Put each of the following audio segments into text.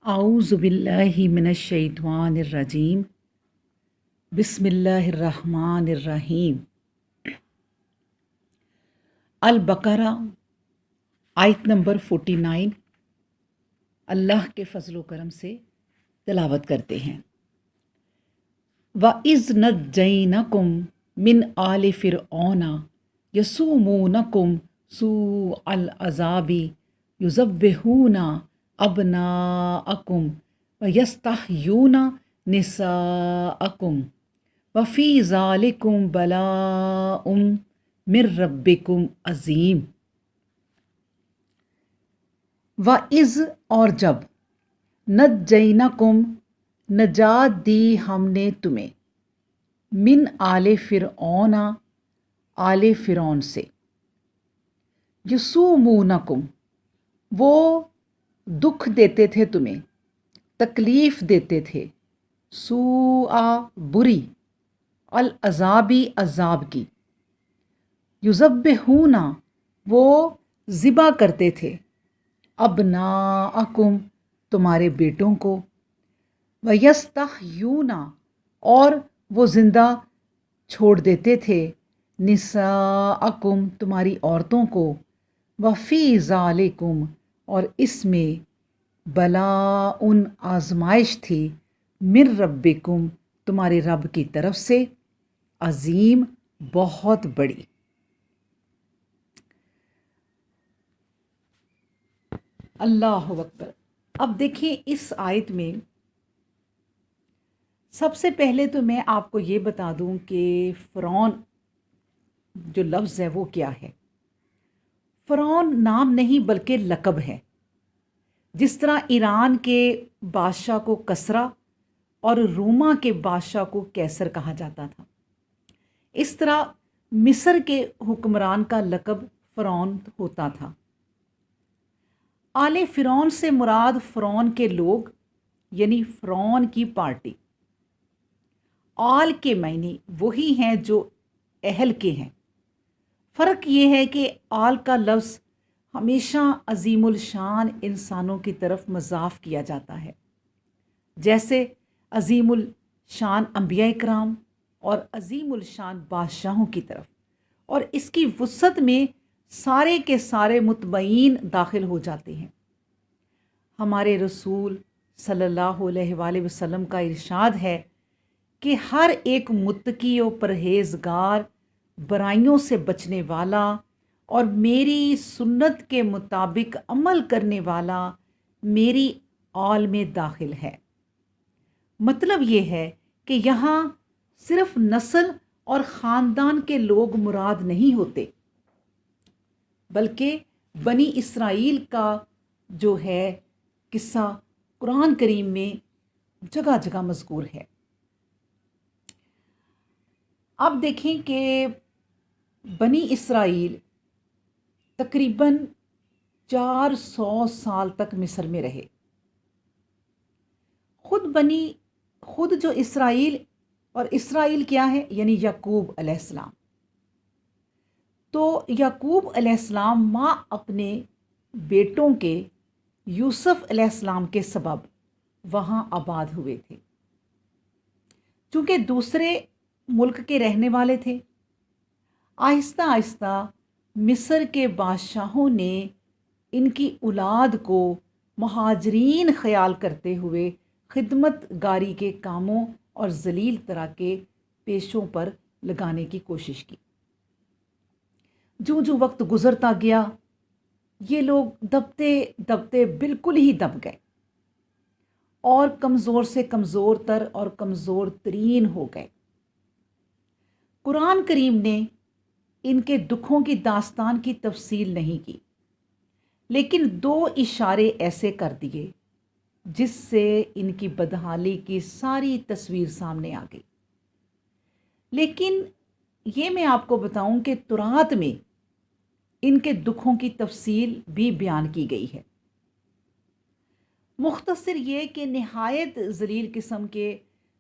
اعوذ باللہ من الشیطان الرجیم بسم اللہ الرحمن الرحیم۔ البقرہ آیت نمبر 49 اللہ کے فضل و کرم سے تلاوت کرتے ہیں۔ وَإِذْ نَجَّيْنَاكُمْ مِنْ آلِ فِرْعَوْنَ يَسُومُونَكُمْ سُوءَ الْعَذَابِ يُذَبِّحُونَ أَبْنَاءَكُمْ وَيَسْتَحْيُونَ نِسَاءَكُمْ وَفِي ذَلِكُمْ بَلَاءٌ مِّن رَبِّكُمْ عظیم۔ وَإِذْ اور جب نَجَّيْنَاكُمْ نجات دی ہم نے تمہیں من آل فرعون آل فرعون سے، یسومونکم وہ دکھ دیتے تھے تمہیں، تکلیف دیتے تھے، سوء بری، العذابی عذاب کی، یذبحون وہ ذبح کرتے تھے، ابناءکم تمہارے بیٹوں کو، وَيَسْتَحْيُونَ اور وہ زندہ چھوڑ دیتے تھے، نساءکم تمہاری عورتوں کو، وَفِي ذَلِكُمْ اور اس میں بلاء آزمائش تھی، من ربکم تمہارے رب کی طرف سے، عظیم بہت بڑی۔ اللہ اکبر۔ اب دیکھیں اس آیت میں سب سے پہلے تو میں آپ کو یہ بتا دوں کہ فرعون جو لفظ ہے وہ کیا ہے۔ فرعون نام نہیں بلکہ لقب ہے۔ جس طرح ایران کے بادشاہ کو کسریٰ اور روما کے بادشاہ کو قیصر کہا جاتا تھا، اس طرح مصر کے حکمران کا لقب فرعون ہوتا تھا۔ آل فرعون سے مراد فرعون کے لوگ یعنی فرعون کی پارٹی۔ آل کے معنی وہی ہیں جو اہل کے ہیں۔ فرق یہ ہے کہ آل کا لفظ ہمیشہ عظیم الشان انسانوں کی طرف مضاف کیا جاتا ہے، جیسے عظیم الشان انبیاء کرام اور عظیم الشان بادشاہوں کی طرف، اور اس کی وسعت میں سارے کے سارے متبعین داخل ہو جاتے ہیں۔ ہمارے رسول صلی اللہ علیہ وآلہ وسلم کا ارشاد ہے کہ ہر ایک متقی و پرہیزگار، برائیوں سے بچنے والا اور میری سنت کے مطابق عمل کرنے والا میری آل میں داخل ہے۔ مطلب یہ ہے کہ یہاں صرف نسل اور خاندان کے لوگ مراد نہیں ہوتے، بلکہ بنی اسرائیل کا جو ہے قصہ قرآن کریم میں جگہ جگہ مذکور ہے۔ اب دیکھیں کہ بنی اسرائیل تقریباً 400 سال تک مصر میں رہے۔ خود جو اسرائیل، اور اسرائیل کیا ہے یعنی یعقوب علیہ السلام، تو یعقوب علیہ السلام ماں اپنے بیٹوں کے یوسف علیہ السلام کے سبب وہاں آباد ہوئے تھے۔ چونکہ دوسرے ملک کے رہنے والے تھے، آہستہ آہستہ مصر کے بادشاہوں نے ان کی اولاد کو مہاجرین خیال کرتے ہوئے خدمت گاری کے کاموں اور ذلیل طرح کے پیشوں پر لگانے کی کوشش کی۔ جو وقت گزرتا گیا یہ لوگ دبتے دبتے بالکل ہی دب گئے اور کمزور سے کمزور تر اور کمزور ترین ہو گئے۔ قرآن کریم نے ان کے دکھوں کی داستان کی تفصیل نہیں کی، لیکن 2 اشارے ایسے کر دیے جس سے ان کی بدحالی کی ساری تصویر سامنے آ گئی۔ لیکن یہ میں آپ کو بتاؤں کہ تورات میں ان کے دکھوں کی تفصیل بھی بیان کی گئی ہے۔ مختصر یہ کہ نہایت ذلیل قسم کے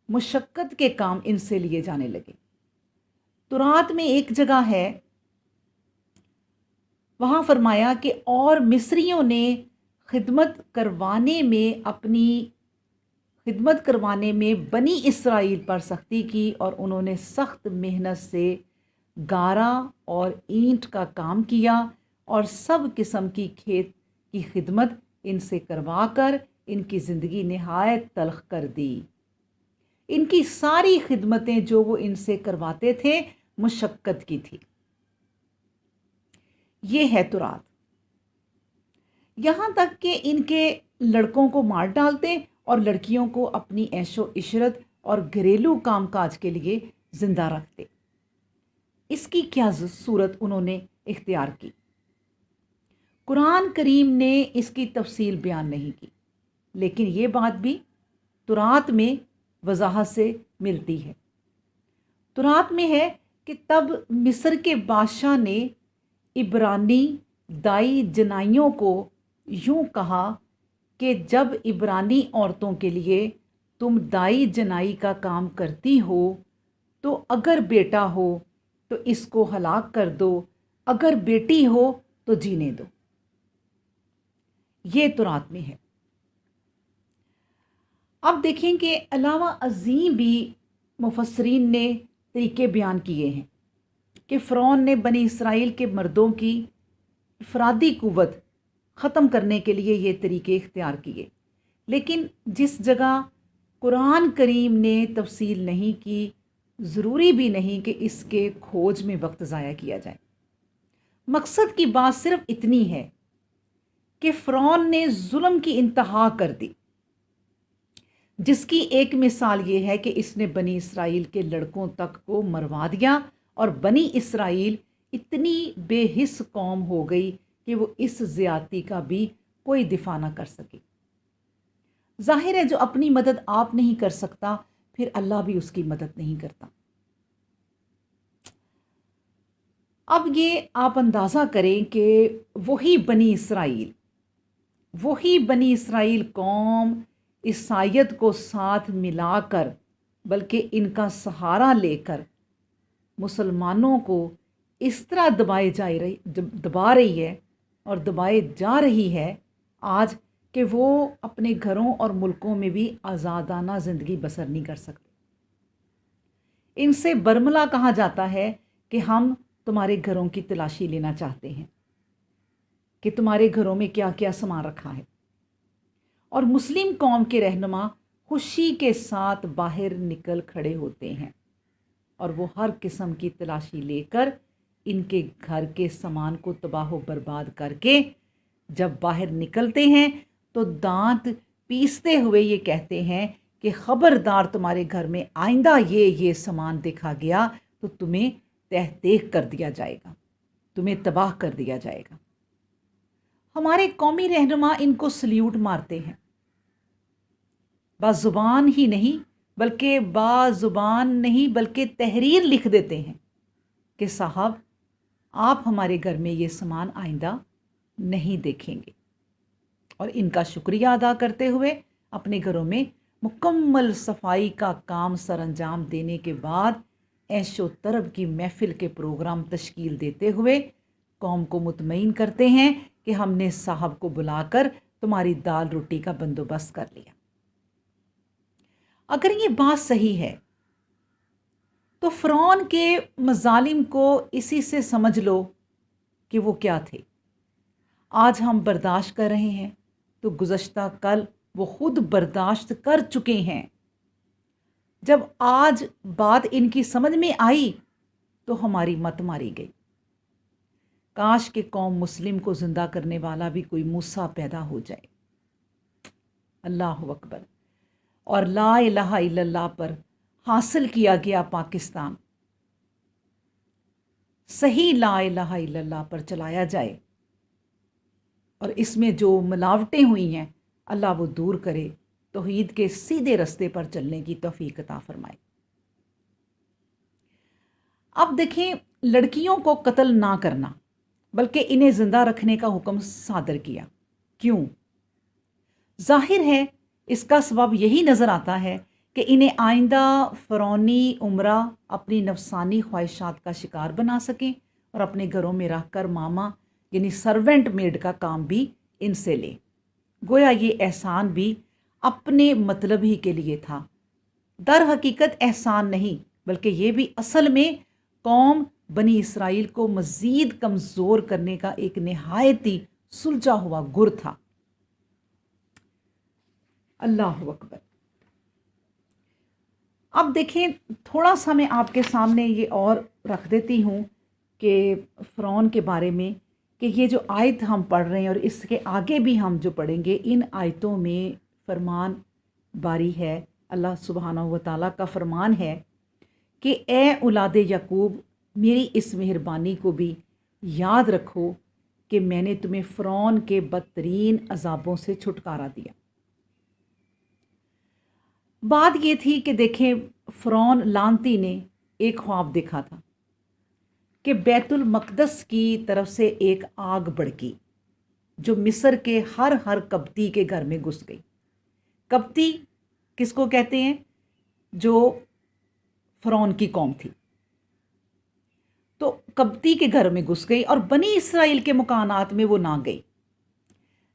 مشقت کے کام ان سے لیے جانے لگے۔ تورات میں ایک جگہ ہے، وہاں فرمایا کہ اور مصریوں نے خدمت کروانے میں بنی اسرائیل پر سختی کی، اور انہوں نے سخت محنت سے گارا اور اینٹ کا کام کیا اور سب قسم کی کھیت کی خدمت ان سے کروا کر ان کی زندگی نہایت تلخ کر دی۔ ان کی ساری خدمتیں جو وہ ان سے کرواتے تھے مشقت کی تھی۔ یہ ہے تورات۔ یہاں تک کہ ان کے لڑکوں کو مار ڈالتے اور لڑکیوں کو اپنی عیش و عشرت اور گھریلو کام کاج کے لیے زندہ رکھتے۔ اس کی کیا صورت انہوں نے اختیار کی؟ قرآن کریم نے اس کی تفصیل بیان نہیں کی، لیکن یہ بات بھی تورات میں وضاحت سے ملتی ہے۔ تورات میں ہے کہ تب مصر کے بادشاہ نے عبرانی دائی جنائیوں کو یوں کہا کہ جب عبرانی عورتوں کے لیے تم دائی جنائی کا کام کرتی ہو تو اگر بیٹا ہو تو اس کو ہلاک کر دو، اگر بیٹی ہو تو جینے دو۔ یہ تورات میں ہے۔ اب دیکھیں کہ علاوہ ازیں بھی مفسرین نے طریقے بیان کیے ہیں کہ فرعون نے بنی اسرائیل کے مردوں کی افرادی قوت ختم کرنے کے لیے یہ طریقے اختیار کیے، لیکن جس جگہ قرآن کریم نے تفصیل نہیں کی، ضروری بھی نہیں کہ اس کے کھوج میں وقت ضائع کیا جائے۔ مقصد کی بات صرف اتنی ہے کہ فرعون نے ظلم کی انتہا کر دی، جس کی ایک مثال یہ ہے کہ اس نے بنی اسرائیل کے لڑکوں تک کو مروا دیا، اور بنی اسرائیل اتنی بے حس قوم ہو گئی کہ وہ اس زیادتی کا بھی کوئی دفاع نہ کر سکے۔ ظاہر ہے جو اپنی مدد آپ نہیں کر سکتا، پھر اللہ بھی اس کی مدد نہیں کرتا۔ اب یہ آپ اندازہ کریں کہ وہی بنی اسرائیل قوم عیسائیت کو ساتھ ملا کر، بلکہ ان کا سہارا لے کر مسلمانوں کو اس طرح دبا رہی ہے اور دبائے جا رہی ہے آج کہ وہ اپنے گھروں اور ملکوں میں بھی آزادانہ زندگی بسر نہیں کر سکتے۔ ان سے برملا کہا جاتا ہے کہ ہم تمہارے گھروں کی تلاشی لینا چاہتے ہیں کہ تمہارے گھروں میں کیا کیا سامان رکھا ہے، اور مسلم قوم کے رہنما خوشی کے ساتھ باہر نکل کھڑے ہوتے ہیں، اور وہ ہر قسم کی تلاشی لے کر ان کے گھر کے سامان کو تباہ و برباد کر کے جب باہر نکلتے ہیں تو دانت پیستے ہوئے یہ کہتے ہیں کہ خبردار تمہارے گھر میں آئندہ یہ سامان دیکھا گیا تو تمہیں تہہ کر دیا جائے گا، تمہیں تباہ کر دیا جائے گا۔ ہمارے قومی رہنما ان کو سلیوٹ مارتے ہیں، بازبان نہیں بلکہ تحریر لکھ دیتے ہیں کہ صاحب آپ ہمارے گھر میں یہ سامان آئندہ نہیں دیکھیں گے، اور ان کا شکریہ ادا کرتے ہوئے اپنے گھروں میں مکمل صفائی کا کام سر انجام دینے کے بعد عیش و طرب کی محفل کے پروگرام تشکیل دیتے ہوئے قوم کو مطمئن کرتے ہیں کہ ہم نے صاحب کو بلا کر تمہاری دال روٹی کا بندوبست کر لیا۔ اگر یہ بات صحیح ہے تو فرعون کے مظالم کو اسی سے سمجھ لو کہ وہ کیا تھے۔ آج ہم برداشت کر رہے ہیں تو گزشتہ کل وہ خود برداشت کر چکے ہیں۔ جب آج بات ان کی سمجھ میں آئی تو ہماری مت ماری گئی۔ کاش کہ قوم مسلم کو زندہ کرنے والا بھی کوئی موسیٰ پیدا ہو جائے۔ اللہ اکبر۔ اور لا الہ الا اللہ پر حاصل کیا گیا پاکستان صحیح لا الہ الا اللہ پر چلایا جائے، اور اس میں جو ملاوٹیں ہوئی ہیں اللہ وہ دور کرے، توحید کے سیدھے رستے پر چلنے کی توفیق عطا فرمائے۔ اب دیکھیں، لڑکیوں کو قتل نہ کرنا بلکہ انہیں زندہ رکھنے کا حکم صادر کیا۔ کیوں؟ ظاہر ہے اس کا سبب یہی نظر آتا ہے کہ انہیں آئندہ فرعونی امرا اپنی نفسانی خواہشات کا شکار بنا سکیں اور اپنے گھروں میں رکھ کر ماما یعنی سرونٹ میڈ کا کام بھی ان سے لیں۔ گویا یہ احسان بھی اپنے مطلب ہی کے لیے تھا، در حقیقت احسان نہیں، بلکہ یہ بھی اصل میں قوم بنی اسرائیل کو مزید کمزور کرنے کا ایک نہایت ہی سلجھا ہوا گر تھا۔ اللہ اکبر۔ اب دیکھیں، تھوڑا سا میں آپ کے سامنے یہ اور رکھ دیتی ہوں کہ فرعون کے بارے میں، کہ یہ جو آیت ہم پڑھ رہے ہیں اور اس کے آگے بھی ہم جو پڑھیں گے، ان آیتوں میں فرمان باری ہے، اللہ سبحانہ و تعالیٰ کا فرمان ہے کہ اے اولاد یعقوب، میری اس مہربانی کو بھی یاد رکھو کہ میں نے تمہیں فرعون کے بدترین عذابوں سے چھٹکارا دیا۔ بات یہ تھی کہ دیکھیں، فرعون لعنتی نے ایک خواب دیکھا تھا کہ بیت المقدس کی طرف سے ایک آگ بھڑکی جو مصر کے ہر قبطی کے گھر میں گھس گئی۔ قبطی کس کو کہتے ہیں؟ جو فرعون کی قوم تھی، تو قبطی کے گھر میں گھس گئی اور بنی اسرائیل کے مکانات میں وہ نہ گئی،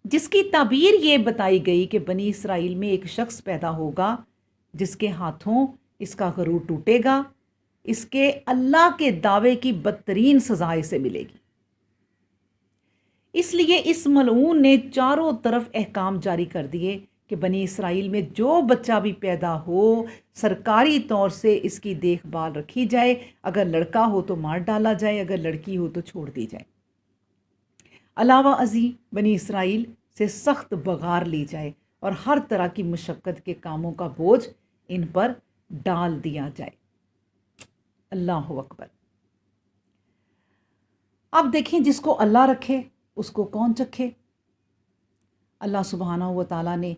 جس کی تعبیر یہ بتائی گئی کہ بنی اسرائیل میں ایک شخص پیدا ہوگا جس کے ہاتھوں اس کا غرور ٹوٹے گا، اس کے اللہ کے دعوے کی بدترین سزا اسے ملے گی۔ اس لیے اس ملعون نے چاروں طرف احکام جاری کر دیے کہ بنی اسرائیل میں جو بچہ بھی پیدا ہو سرکاری طور سے اس کی دیکھ بھال رکھی جائے، اگر لڑکا ہو تو مار ڈالا جائے، اگر لڑکی ہو تو چھوڑ دی جائے۔ علاوہ ازیں بنی اسرائیل سے سخت بغار لی جائے اور ہر طرح کی مشقت کے کاموں کا بوجھ ان پر ڈال دیا جائے۔ اللہ اکبر۔ اب دیکھیں، جس کو اللہ رکھے اس کو کون چکھے۔ اللہ سبحانہ و تعالیٰ نے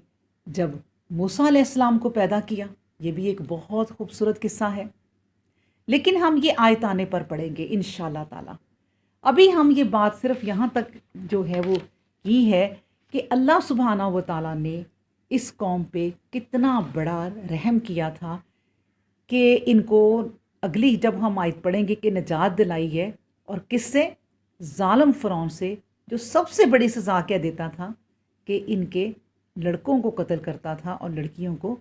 جب موسیٰ علیہ السلام کو پیدا کیا، یہ بھی ایک بہت خوبصورت قصہ ہے، لیکن ہم یہ آیت آنے پر پڑھیں گے انشاءاللہ تعالیٰ۔ ابھی ہم یہ بات صرف یہاں تک جو ہے وہ کی ہے کہ اللہ سبحانہ و تعالیٰ نے اس قوم پہ کتنا بڑا رحم کیا تھا کہ ان کو اگلی جب ہم آیت پڑھیں گے کہ نجات دلائی ہے، اور کس سے؟ ظالم فرعون سے، جو سب سے بڑی سزا کیا دیتا تھا کہ ان کے لڑکوں کو قتل کرتا تھا اور لڑکیوں کو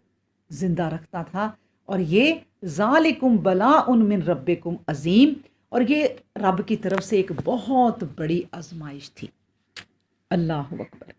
زندہ رکھتا تھا، اور یہ ذالکم بلاء من ربکم عظیم، اور یہ رب کی طرف سے ایک بہت بڑی آزمائش تھی۔ اللہ اکبر۔